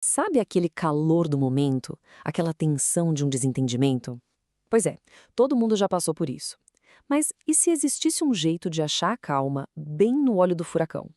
Sabe aquele calor do momento? Aquela tensão de um desentendimento? Pois é, todo mundo já passou por isso. Mas e se existisse um jeito de achar a calma bem no olho do furacão?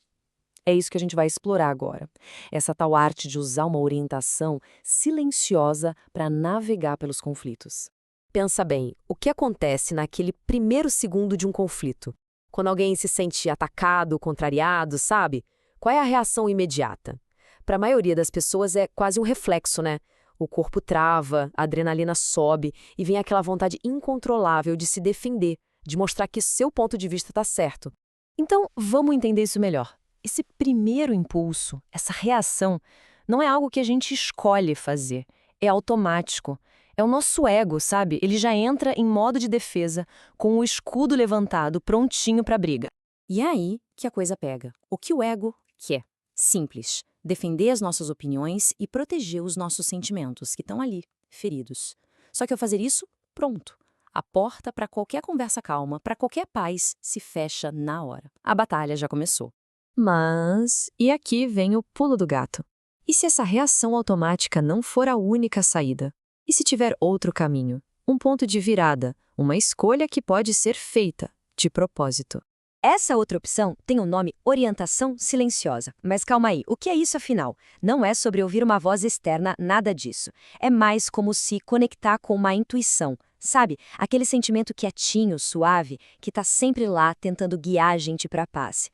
É isso que a gente vai explorar agora. Essa tal arte de usar uma orientação silenciosa para navegar pelos conflitos. Pensa bem, o que acontece naquele primeiro segundo de um conflito? Quando alguém se sente atacado, contrariado, sabe? Qual é a reação imediata? Para a maioria das pessoas é quase um reflexo, né? O corpo trava, a adrenalina sobe e vem aquela vontade incontrolável de se defender, de mostrar que seu ponto de vista está certo. Então, vamos entender isso melhor. Esse primeiro impulso, essa reação, não é algo que a gente escolhe fazer, é automático. É o nosso ego, sabe? Ele já entra em modo de defesa, com o escudo levantado, prontinho para a briga. E é aí que a coisa pega. O que o ego quer? Simples. Defender as nossas opiniões e proteger os nossos sentimentos, que estão ali, feridos. Só que ao fazer isso, pronto. A porta para qualquer conversa calma, para qualquer paz, se fecha na hora. A batalha já começou. Mas, e aqui vem o pulo do gato. E se essa reação automática não for a única saída? E se tiver outro caminho? Um ponto de virada, uma escolha que pode ser feita, de propósito. Essa outra opção tem o nome orientação silenciosa. Mas calma aí, o que é isso afinal? Não é sobre ouvir uma voz externa, nada disso. É mais como se conectar com uma intuição. Sabe, aquele sentimento quietinho, suave, que está sempre lá tentando guiar a gente para a paz.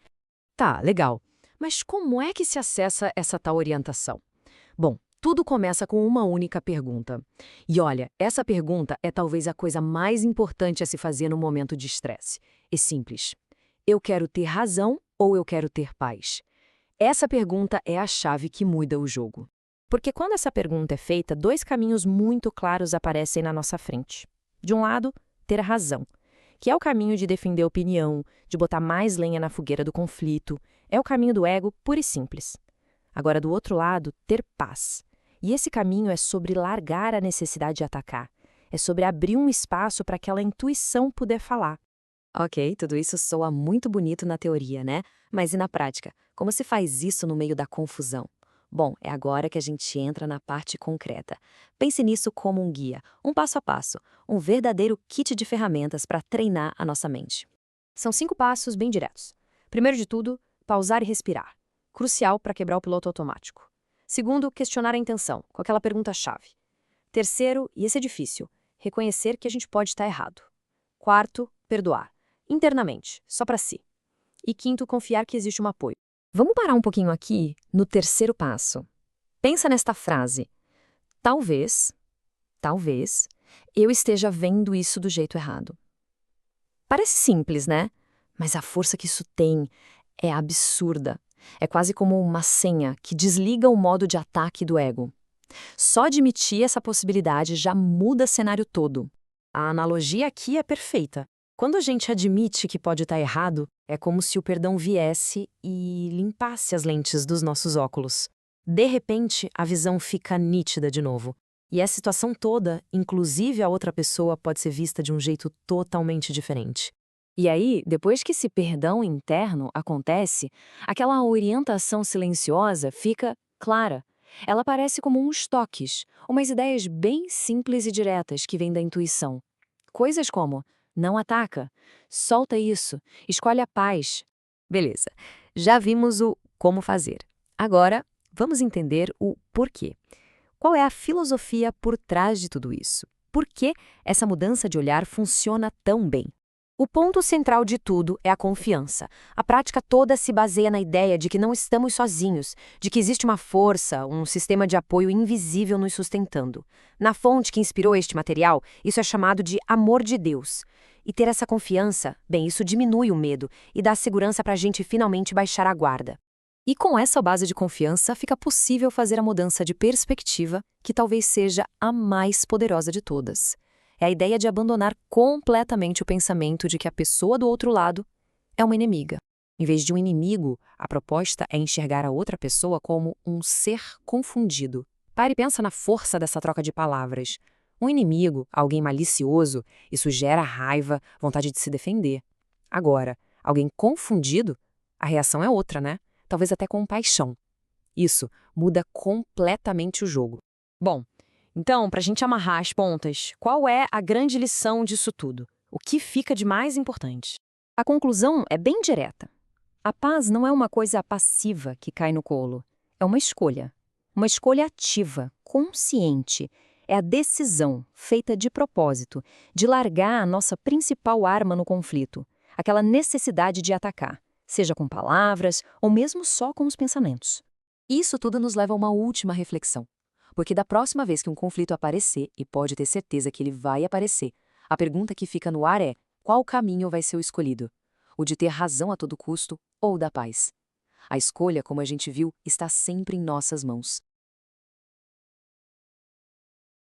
Tá, legal. Mas como é que se acessa essa tal orientação? Bom, tudo começa com uma única pergunta. E olha, essa pergunta é talvez a coisa mais importante a se fazer no momento de estresse. É simples. Eu quero ter razão ou eu quero ter paz? Essa pergunta é a chave que muda o jogo. Porque quando essa pergunta é feita, dois caminhos muito claros aparecem na nossa frente. De um lado, ter a razão, que é o caminho de defender a opinião, de botar mais lenha na fogueira do conflito, é o caminho do ego puro e simples. Agora, do outro lado, ter paz. E esse caminho é sobre largar a necessidade de atacar, é sobre abrir um espaço para aquela intuição poder falar. Ok, tudo isso soa muito bonito na teoria, né? Mas e na prática? Como se faz isso no meio da confusão? Bom, é agora que a gente entra na parte concreta. Pense nisso como um guia, um passo a passo, um verdadeiro kit de ferramentas para treinar a nossa mente. São 5 passos bem diretos. Primeiro de tudo, pausar e respirar. Crucial para quebrar o piloto automático. Segundo, questionar a intenção, com aquela pergunta-chave. Terceiro, e esse é difícil, reconhecer que a gente pode estar errado. Quarto, perdoar. Internamente, só para si. E quinto, confiar que existe um apoio. Vamos parar um pouquinho aqui no terceiro passo. Pensa nesta frase. Talvez, eu esteja vendo isso do jeito errado. Parece simples, né? Mas a força que isso tem é absurda. É quase como uma senha que desliga o modo de ataque do ego. Só admitir essa possibilidade já muda o cenário todo. A analogia aqui é perfeita. Quando a gente admite que pode estar errado, é como se o perdão viesse e limpasse as lentes dos nossos óculos. De repente, a visão fica nítida de novo. E a situação toda, inclusive a outra pessoa, pode ser vista de um jeito totalmente diferente. E aí, depois que esse perdão interno acontece, aquela orientação silenciosa fica clara. Ela parece como uns toques, umas ideias bem simples e diretas que vêm da intuição. Coisas como: não ataca, solta isso, escolhe a paz. Beleza, já vimos o como fazer. Agora, vamos entender o porquê. Qual é a filosofia por trás de tudo isso? Por que essa mudança de olhar funciona tão bem? O ponto central de tudo é a confiança. A prática toda se baseia na ideia de que não estamos sozinhos, de que existe uma força, um sistema de apoio invisível nos sustentando. Na fonte que inspirou este material, isso é chamado de amor de Deus. E ter essa confiança, bem, isso diminui o medo e dá segurança para a gente finalmente baixar a guarda. E com essa base de confiança, fica possível fazer a mudança de perspectiva, que talvez seja a mais poderosa de todas. É a ideia de abandonar completamente o pensamento de que a pessoa do outro lado é uma inimiga. Em vez de um inimigo, a proposta é enxergar a outra pessoa como um ser confundido. Pare e pensa na força dessa troca de palavras. Um inimigo, alguém malicioso, isso gera raiva, vontade de se defender. Agora, alguém confundido, a reação é outra, né? Talvez até compaixão. Isso muda completamente o jogo. Bom, então, para a gente amarrar as pontas, qual é a grande lição disso tudo? O que fica de mais importante? A conclusão é bem direta. A paz não é uma coisa passiva que cai no colo. É uma escolha. Uma escolha ativa, consciente. É a decisão, feita de propósito, de largar a nossa principal arma no conflito, aquela necessidade de atacar, seja com palavras ou mesmo só com os pensamentos. Isso tudo nos leva a uma última reflexão. Porque da próxima vez que um conflito aparecer, e pode ter certeza que ele vai aparecer, a pergunta que fica no ar é: qual caminho vai ser o escolhido? O de ter razão a todo custo ou o da paz? A escolha, como a gente viu, está sempre em nossas mãos.